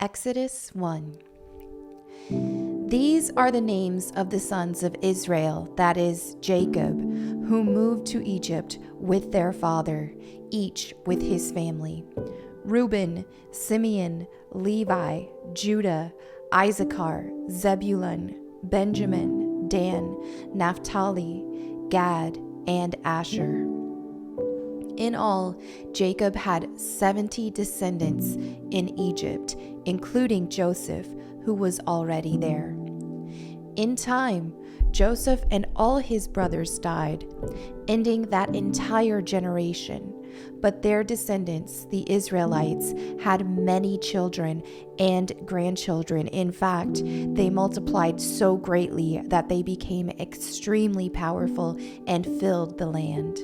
Exodus 1. These are the names of the sons of Israel, that is, Jacob, who moved to Egypt with their father, each with his family: Reuben, Simeon, Levi, Judah, Issachar, Zebulun, Benjamin, Dan, Naphtali, Gad, and Asher. In all, Jacob had 70 descendants in Egypt, including Joseph, who was already there. In time, Joseph and all his brothers died, ending that entire generation. But their descendants, the Israelites, had many children and grandchildren. In fact, they multiplied so greatly that they became extremely powerful and filled the land.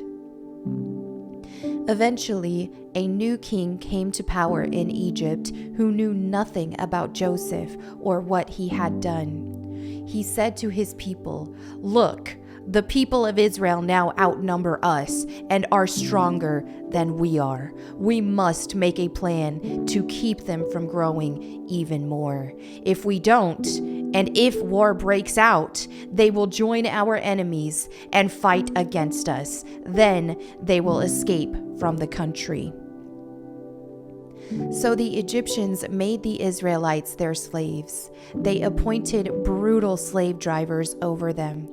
Eventually, a new king came to power in Egypt who knew nothing about Joseph or what he had done. He said to his people, "Look, the people of Israel now outnumber us and are stronger than we are. We must make a plan to keep them from growing even more. If we don't, and if war breaks out, they will join our enemies and fight against us. Then they will escape from the country." So the Egyptians made the Israelites their slaves. They appointed brutal slave drivers over them,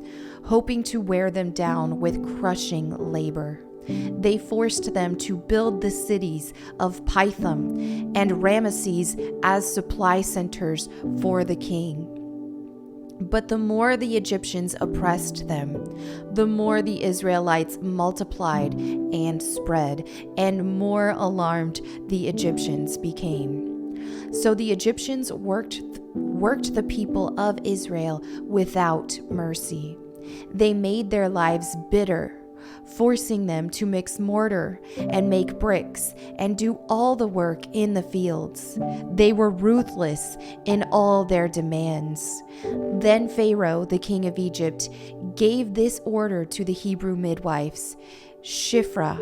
hoping to wear them down with crushing labor. They forced them to build the cities of Pithom and Ramesses as supply centers for the king. But the more the Egyptians oppressed them, the more the Israelites multiplied and spread, and more alarmed the Egyptians became. So the Egyptians worked the people of Israel without mercy. They made their lives bitter, forcing them to mix mortar and make bricks and do all the work in the fields. They were ruthless in all their demands. Then Pharaoh, the king of Egypt, gave this order to the Hebrew midwives, Shiphrah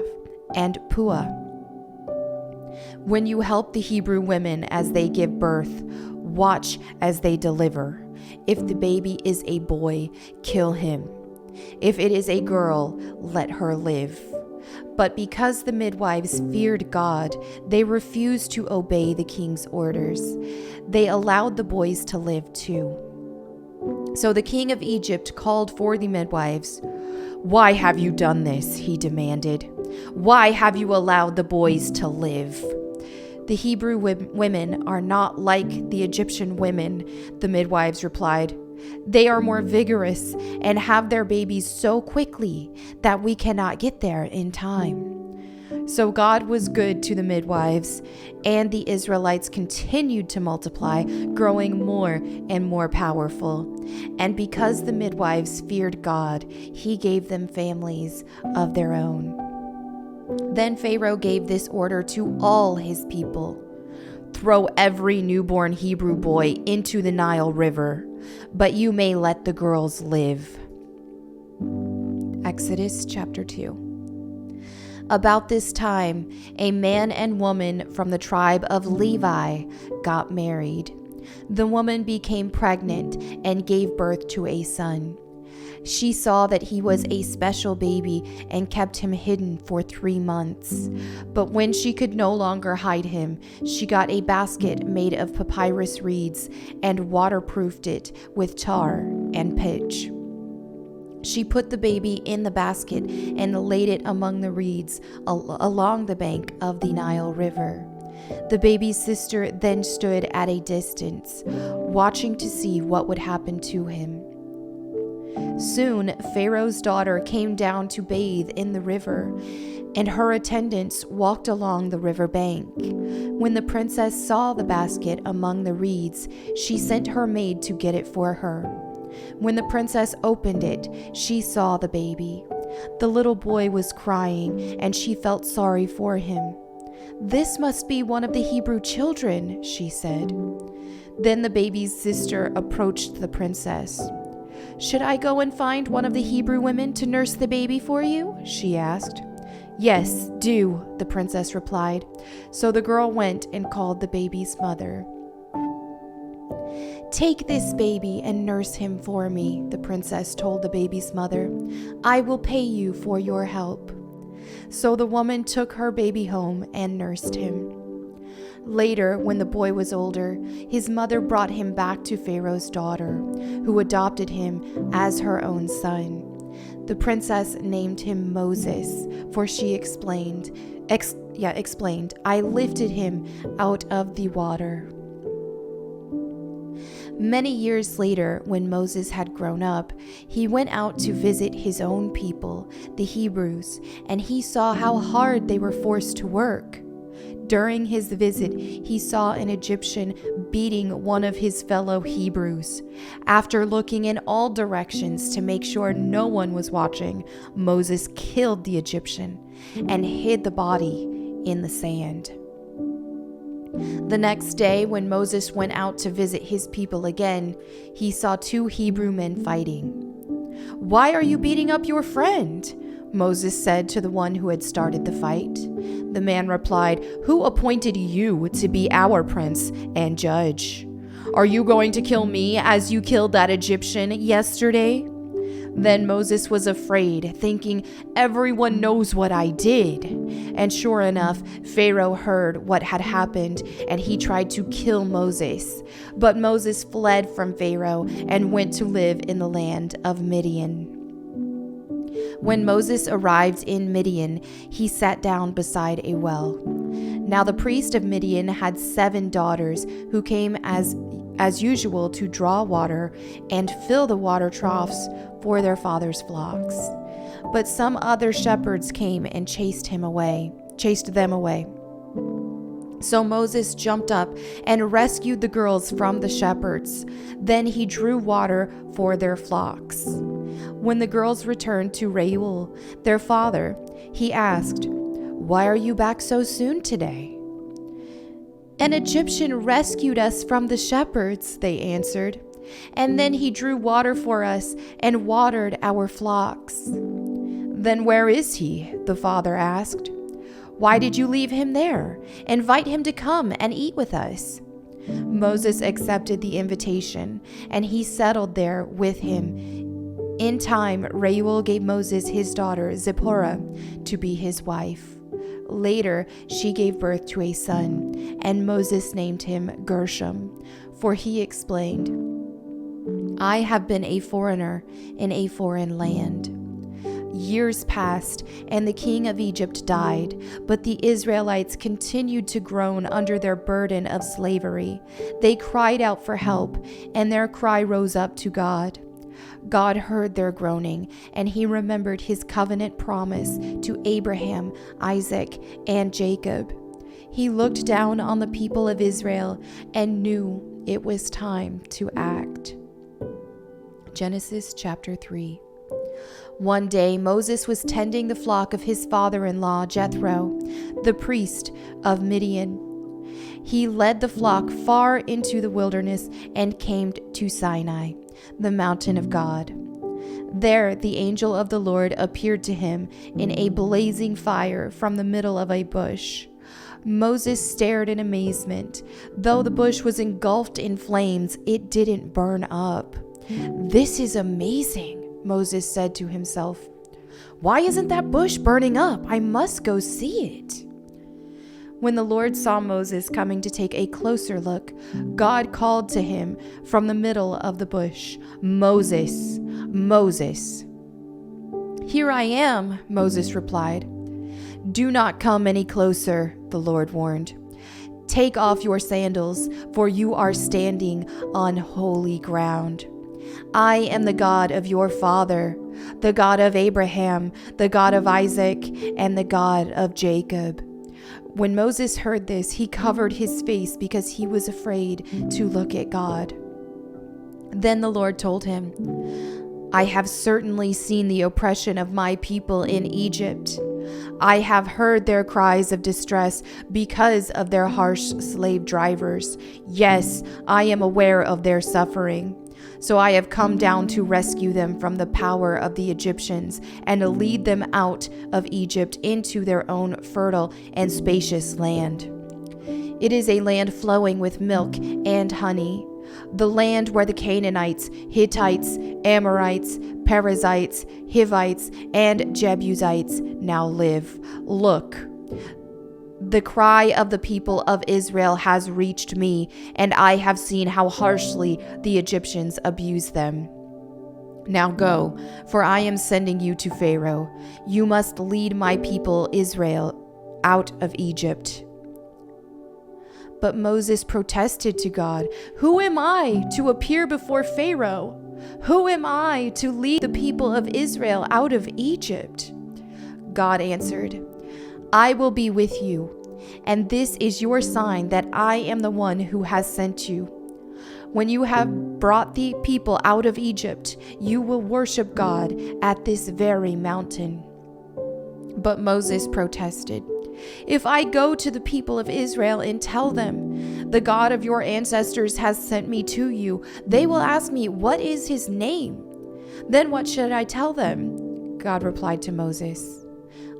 and Puah: "When you help the Hebrew women as they give birth, watch as they deliver. If the baby is a boy, kill him. If it is a girl, let her live." But because the midwives feared God, they refused to obey the king's orders. They allowed the boys to live too. So the king of Egypt called for the midwives. "Why have you done this?" he demanded. "Why have you allowed the boys to live?" "The Hebrew women are not like the Egyptian women," the midwives replied. "They are more vigorous and have their babies so quickly that we cannot get there in time." So God was good to the midwives, and the Israelites continued to multiply, growing more and more powerful. And because the midwives feared God, he gave them families of their own. Then Pharaoh gave this order to all his people: "Throw every newborn Hebrew boy into the Nile River, but you may let the girls live." Exodus chapter 2. About this time, a man and woman from the tribe of Levi got married. The woman became pregnant and gave birth to a son. She saw that he was a special baby and kept him hidden for 3 months. But when she could no longer hide him, she got a basket made of papyrus reeds and waterproofed it with tar and pitch. She put the baby in the basket and laid it among the reeds along the bank of the Nile River. The baby's sister then stood at a distance, watching to see what would happen to him. Soon, Pharaoh's daughter came down to bathe in the river, and her attendants walked along the river bank. When the princess saw the basket among the reeds, she sent her maid to get it for her. When the princess opened it, she saw the baby. The little boy was crying, and she felt sorry for him. "This must be one of the Hebrew children," she said. Then the baby's sister approached the princess. "Should I go and find one of the Hebrew women to nurse the baby for you?" she asked. "Yes, do," the princess replied. So the girl went and called the baby's mother. "Take this baby and nurse him for me," the princess told the baby's mother. "I will pay you for your help." So the woman took her baby home and nursed him. Later, when the boy was older, his mother brought him back to Pharaoh's daughter, who adopted him as her own son. The princess named him Moses, for she explained, "I lifted him out of the water." Many years later, when Moses had grown up, he went out to visit his own people, the Hebrews, and he saw how hard they were forced to work. During his visit, he saw an Egyptian beating one of his fellow Hebrews. After looking in all directions to make sure no one was watching, Moses killed the Egyptian and hid the body in the sand. The next day, when Moses went out to visit his people again, he saw two Hebrew men fighting. "Why are you beating up your friend?" Moses said to the one who had started the fight. The man replied, "Who appointed you to be our prince and judge? Are you going to kill me as you killed that Egyptian yesterday?" Then Moses was afraid, thinking, "Everyone knows what I did." And sure enough, Pharaoh heard what had happened, and he tried to kill Moses. But Moses fled from Pharaoh and went to live in the land of Midian. When Moses arrived in Midian, he sat down beside a well. Now the priest of Midian had 7 daughters who came as usual to draw water and fill the water troughs for their father's flocks. But some other shepherds came and chased them away. So Moses jumped up and rescued the girls from the shepherds. Then he drew water for their flocks. When the girls returned to Reuel, their father, he asked, "Why are you back so soon today?" "An Egyptian rescued us from the shepherds," they answered, "and then he drew water for us and watered our flocks." "Then where is he?" the father asked. "Why did you leave him there? Invite him to come and eat with us." Moses accepted the invitation, and he settled there with him. In time, Reuel gave Moses his daughter Zipporah to be his wife. Later, she gave birth to a son, and Moses named him Gershom, for he explained, "I have been a foreigner in a foreign land." Years passed, and the king of Egypt died, but the Israelites continued to groan under their burden of slavery. They cried out for help, and their cry rose up to God. God heard their groaning, and he remembered his covenant promise to Abraham, Isaac, and Jacob. He looked down on the people of Israel and knew it was time to act. Genesis chapter 3. One day, Moses was tending the flock of his father-in-law, Jethro, the priest of Midian. He led the flock far into the wilderness and came to Sinai, the mountain of God. There, the angel of the Lord appeared to him in a blazing fire from the middle of a bush. Moses stared in amazement. Though the bush was engulfed in flames, it didn't burn up. "This is amazing," Moses said to himself. "Why isn't that bush burning up? I must go see it." When the Lord saw Moses coming to take a closer look, God called to him from the middle of the bush, "Moses, Moses." "Here I am," Moses replied. "Do not come any closer," the Lord warned. "Take off your sandals, for you are standing on holy ground. I am the God of your father, the God of Abraham, the God of Isaac, and the God of Jacob." When Moses heard this, he covered his face because he was afraid to look at God. Then the Lord told him, "I have certainly seen the oppression of my people in Egypt. I have heard their cries of distress because of their harsh slave drivers. Yes, I am aware of their suffering. So I have come down to rescue them from the power of the Egyptians and to lead them out of Egypt into their own fertile and spacious land. It is a land flowing with milk and honey. the land where the Canaanites, Hittites, Amorites, Perizzites, Hivites, and Jebusites now live. Look, the cry of the people of Israel has reached me, and I have seen how harshly the Egyptians abuse them. Now go, for I am sending you to Pharaoh. You must lead my people Israel out of Egypt." But Moses protested to God, "Who am I to appear before Pharaoh? Who am I to lead the people of Israel out of Egypt?" God answered, "I will be with you, and this is your sign that I am the one who has sent you. When you have brought the people out of Egypt, you will worship God at this very mountain." But Moses protested, "If I go to the people of Israel and tell them, 'The God of your ancestors has sent me to you,' they will ask me, 'What is his name?' Then what should I tell them?" God replied to Moses,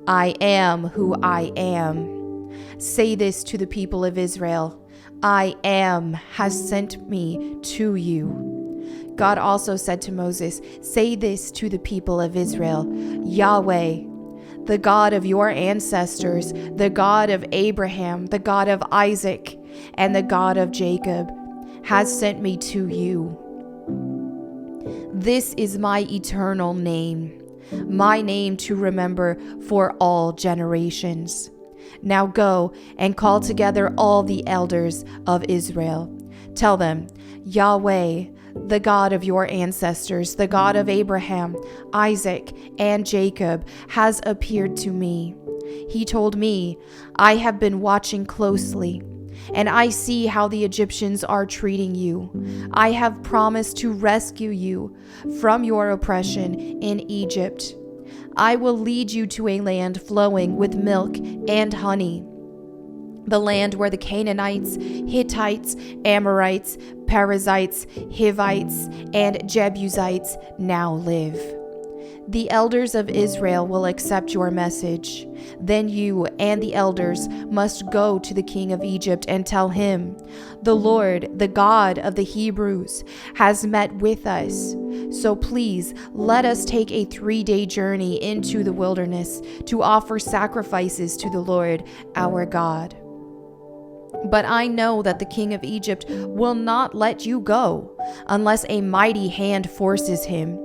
"I am who I am. Say this to the people of Israel, 'I am has sent me to you.'" God also said to Moses, "Say this to the people of Israel, 'Yahweh, the God of your ancestors, the God of Abraham, the God of Isaac, and the God of Jacob, has sent me to you. This is my eternal name, my name to remember for all generations. Now go and call together all the elders of Israel. Tell them, 'Yahweh, the God of your ancestors, the God of Abraham, Isaac, and Jacob, has appeared to me. He told me, I have been watching closely, and I see how the Egyptians are treating you. I have promised to rescue you from your oppression in Egypt. I will lead you to a land flowing with milk and honey, the land where the Canaanites, Hittites, Amorites, Perizzites, Hivites, and Jebusites now live. The elders of Israel will accept your message. Then you and the elders must go to the king of Egypt and tell him, 'The Lord, the God of the Hebrews, has met with us. So please let us take a 3-day journey into the wilderness to offer sacrifices to the Lord our God.' But I know that the king of Egypt will not let you go unless a mighty hand forces him.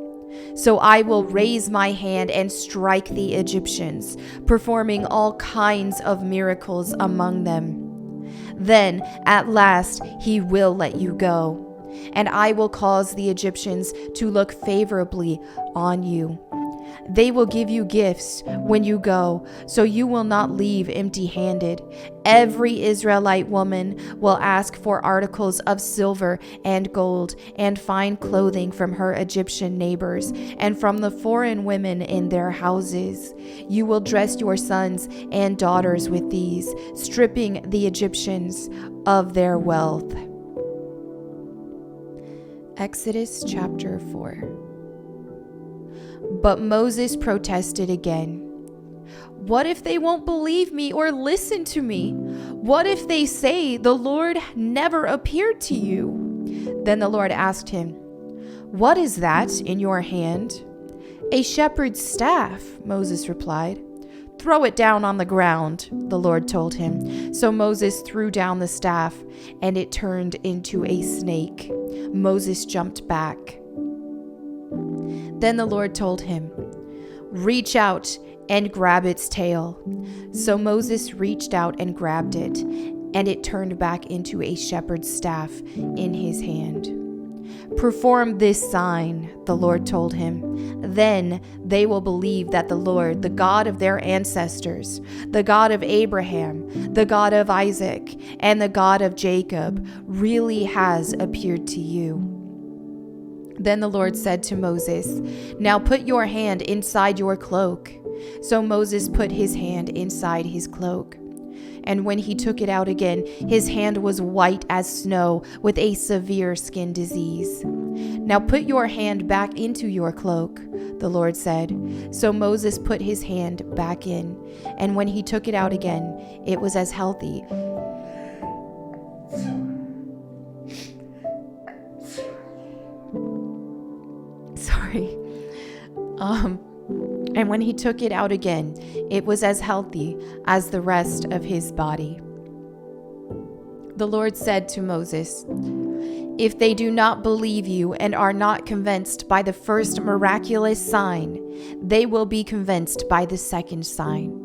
So I will raise my hand and strike the Egyptians, performing all kinds of miracles among them. Then, at last, he will let you go, and I will cause the Egyptians to look favorably on you. They will give you gifts when you go, so you will not leave empty-handed. Every Israelite woman will ask for articles of silver and gold and fine clothing from her Egyptian neighbors and from the foreign women in their houses. You will dress your sons and daughters with these, stripping the Egyptians of their wealth." Exodus chapter 4. But Moses protested again. "What if they won't believe me or listen to me? What if they say, 'The Lord never appeared to you'?" Then the Lord asked him, "What is that in your hand?" "A shepherd's staff," Moses replied. "Throw it down on the ground," the Lord told him. So Moses threw down the staff, and it turned into a snake. Moses jumped back. Then the Lord told him, "Reach out and grab its tail." So Moses reached out and grabbed it, and it turned back into a shepherd's staff in his hand. "Perform this sign," the Lord told him. "Then they will believe that the Lord, the God of their ancestors, the God of Abraham, the God of Isaac, and the God of Jacob, really has appeared to you." Then the Lord said to Moses, "Now put your hand inside your cloak." So Moses put his hand inside his cloak. And when he took it out again, his hand was white as snow with a severe skin disease. "Now put your hand back into your cloak," the Lord said. So Moses put his hand back in, and when he took it out again, it was as healthy Sorry. And when he took it out again, it was as healthy as the rest of his body. The Lord said to Moses, "If they do not believe you and are not convinced by the first miraculous sign, they will be convinced by the second sign.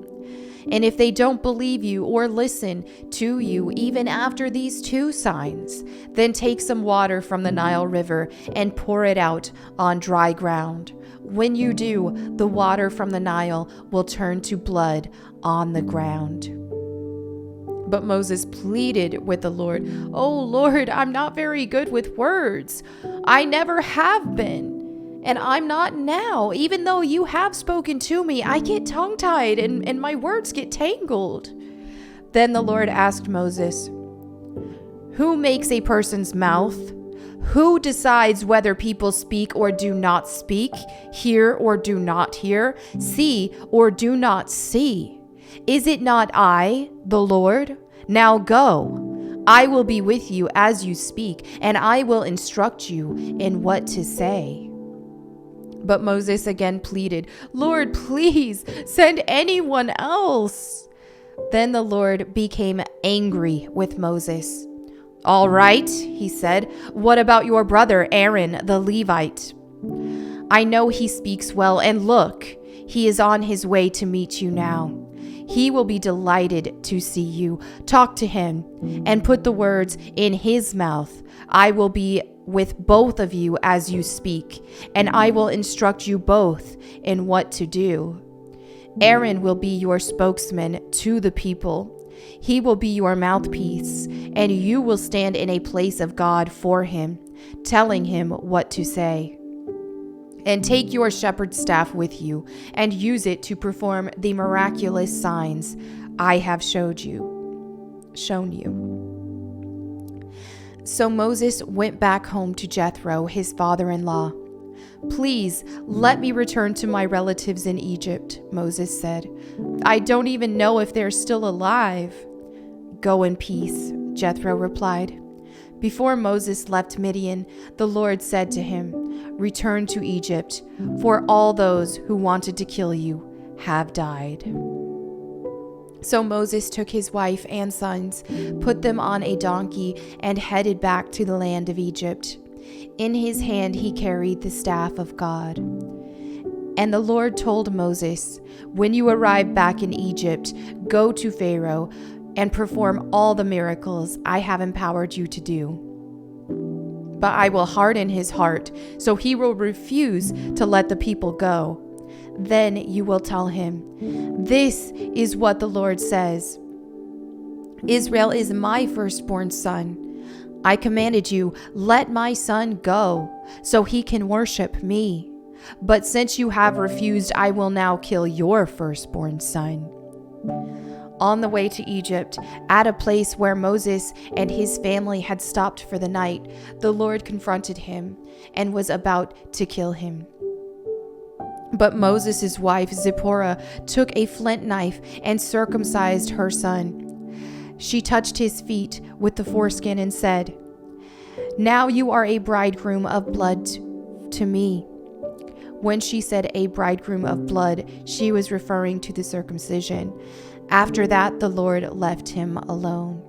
And if they don't believe you or listen to you even after these two signs, then take some water from the Nile River and pour it out on dry ground. When you do, the water from the Nile will turn to blood on the ground." But Moses pleaded with the Lord, "Oh Lord, I'm not very good with words. I never have been, and I'm not now. Even though you have spoken to me, I get tongue-tied and my words get tangled." Then the Lord asked Moses, "Who makes a person's mouth? Who decides whether people speak or do not speak, hear or do not hear, see or do not see? Is it not I, the Lord? Now go. I will be with you as you speak, and I will instruct you in what to say." But Moses again pleaded, "Lord, please send anyone else." Then the Lord became angry with Moses. "All right," he said, "what about your brother Aaron the Levite? I know he speaks well, and look, he is on his way to meet you now. He will be delighted to see you. Talk to him and put the words in his mouth. I will be with both of you as you speak, and I will instruct you both in what to do. Aaron will be your spokesman to the people. He will be your mouthpiece, and you will stand in a place of God for him, telling him what to say. And take your shepherd's staff with you and use it to perform the miraculous signs I have shown you." So Moses went back home to Jethro, his father-in-law. "Please let me return to my relatives in Egypt," Moses said. "I don't even know if they're still alive." "Go in peace," Jethro replied. Before Moses left Midian, the Lord said to him, "Return to Egypt, for all those who wanted to kill you have died." So Moses took his wife and sons, put them on a donkey, and headed back to the land of Egypt. In his hand he carried the staff of God. And the Lord told Moses, "When you arrive back in Egypt, go to Pharaoh and perform all the miracles I have empowered you to do. But I will harden his heart, so he will refuse to let the people go. Then you will tell him, 'This is what the Lord says. Israel is my firstborn son. I commanded you, let my son go, so he can worship me. But since you have refused, I will now kill your firstborn son.'" On the way to Egypt, at a place where Moses and his family had stopped for the night, the Lord confronted him and was about to kill him. But Moses' wife Zipporah took a flint knife and circumcised her son. She touched his feet with the foreskin and said, "Now you are a bridegroom of blood to me." When she said a bridegroom of blood, she was referring to the circumcision. After that, the Lord left him alone.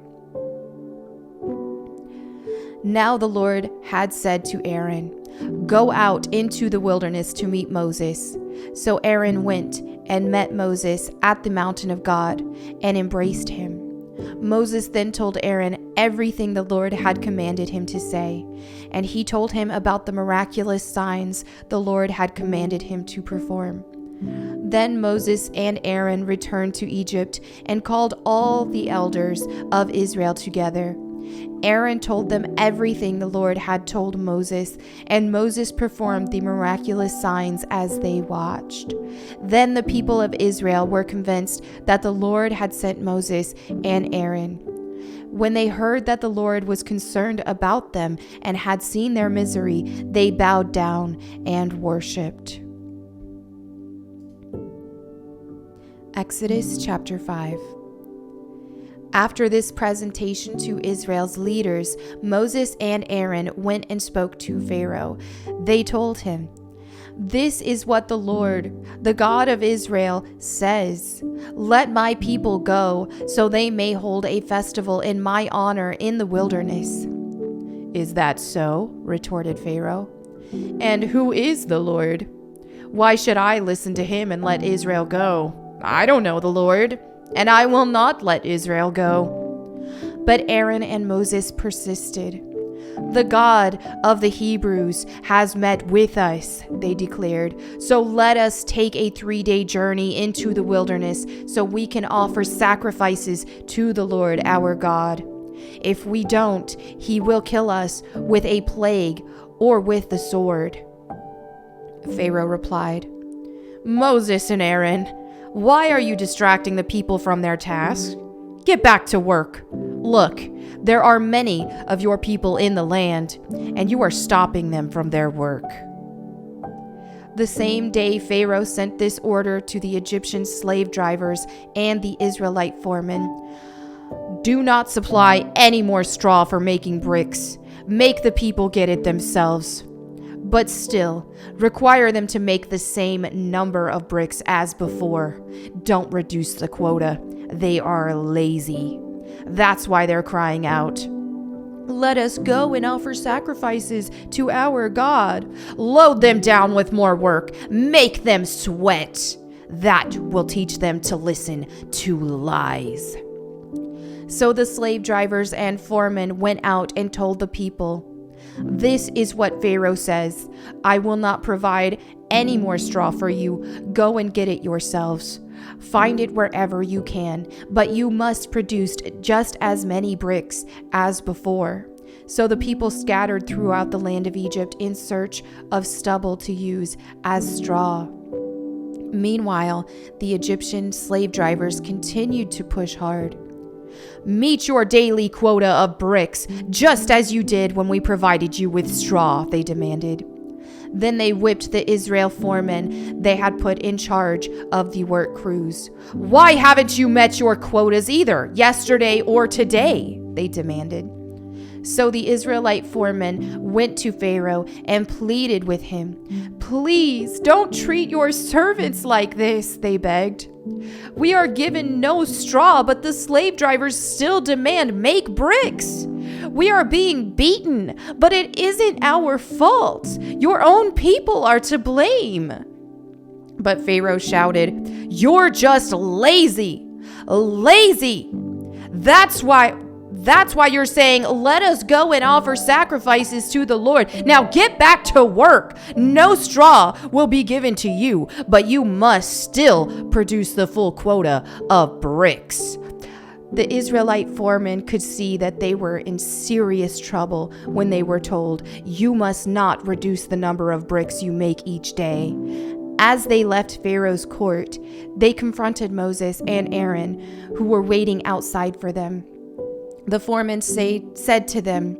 Now the Lord had said to Aaron, "Go out into the wilderness to meet Moses." So Aaron went and met Moses at the mountain of God and embraced him. Moses then told Aaron everything the Lord had commanded him to say, and he told him about the miraculous signs the Lord had commanded him to perform. Then Moses and Aaron returned to Egypt and called all the elders of Israel together. Aaron told them everything the Lord had told Moses, and Moses performed the miraculous signs as they watched. Then the people of Israel were convinced that the Lord had sent Moses and Aaron. When they heard that the Lord was concerned about them and had seen their misery, they bowed down and worshipped. Exodus chapter 5. After this presentation to Israel's leaders, Moses and Aaron went and spoke to Pharaoh. They told him, This is what the Lord, the God of Israel, says. Let my people go, so they may hold a festival in my honor in the wilderness. Is that so? Retorted Pharaoh. And who is the Lord? Why should I listen to him and let Israel go? I don't know the Lord, and I will not let Israel go. But Aaron and Moses persisted. The God of the Hebrews has met with us, they declared. So let us take a 3-day journey into the wilderness so we can offer sacrifices to the Lord our God. If we don't, he will kill us with a plague or with the sword. Pharaoh replied, Moses and Aaron, why are you distracting the people from their task? Get back to work. Look, there are many of your people in the land, and you are stopping them from their work. The same day Pharaoh sent this order to the Egyptian slave drivers and the Israelite foremen. Do not supply any more straw for making bricks. Make the people get it themselves. But still, require them to make the same number of bricks as before. Don't reduce the quota. They are lazy. That's why they're crying out. Let us go and offer sacrifices to our God. Load them down with more work. Make them sweat. That will teach them to listen to lies. So the slave drivers and foremen went out and told the people, This is what Pharaoh says. I will not provide any more straw for you. Go and get it yourselves. Find it wherever you can, but you must produce just as many bricks as before. So the people scattered throughout the land of Egypt in search of stubble to use as straw. Meanwhile, the Egyptian slave drivers continued to push hard. Meet your daily quota of bricks, just as you did when we provided you with straw, they demanded. Then they whipped the Israel foremen they had put in charge of the work crews. Why haven't you met your quotas either, yesterday or today? They demanded. So the Israelite foremen went to Pharaoh and pleaded with him. Please don't treat your servants like this, they begged. We are given no straw, but the slave drivers still demand make bricks. We are being beaten, but it isn't our fault. Your own people are to blame. But Pharaoh shouted, You're just lazy. Lazy. That's why you're saying, let us go and offer sacrifices to the Lord. Now get back to work. No straw will be given to you, but you must still produce the full quota of bricks. The Israelite foremen could see that they were in serious trouble when they were told, you must not reduce the number of bricks you make each day. As they left Pharaoh's court, they confronted Moses and Aaron, who were waiting outside for them. The foreman said to them,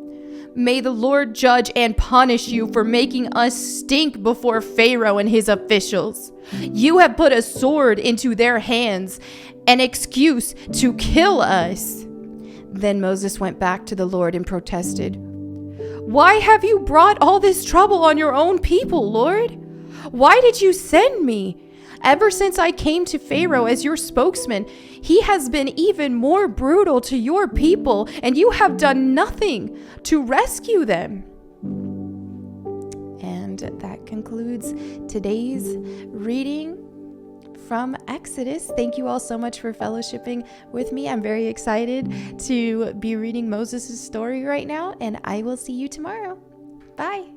May the Lord judge and punish you for making us stink before Pharaoh and his officials. You have put a sword into their hands, an excuse to kill us. Then Moses went back to the Lord and protested, Why have you brought all this trouble on your own people, Lord? Why did you send me? Ever since I came to Pharaoh as your spokesman, he has been even more brutal to your people, and you have done nothing to rescue them. And that concludes today's reading from Exodus. Thank you all so much for fellowshipping with me. I'm very excited to be reading Moses' story right now, and I will see you tomorrow. Bye.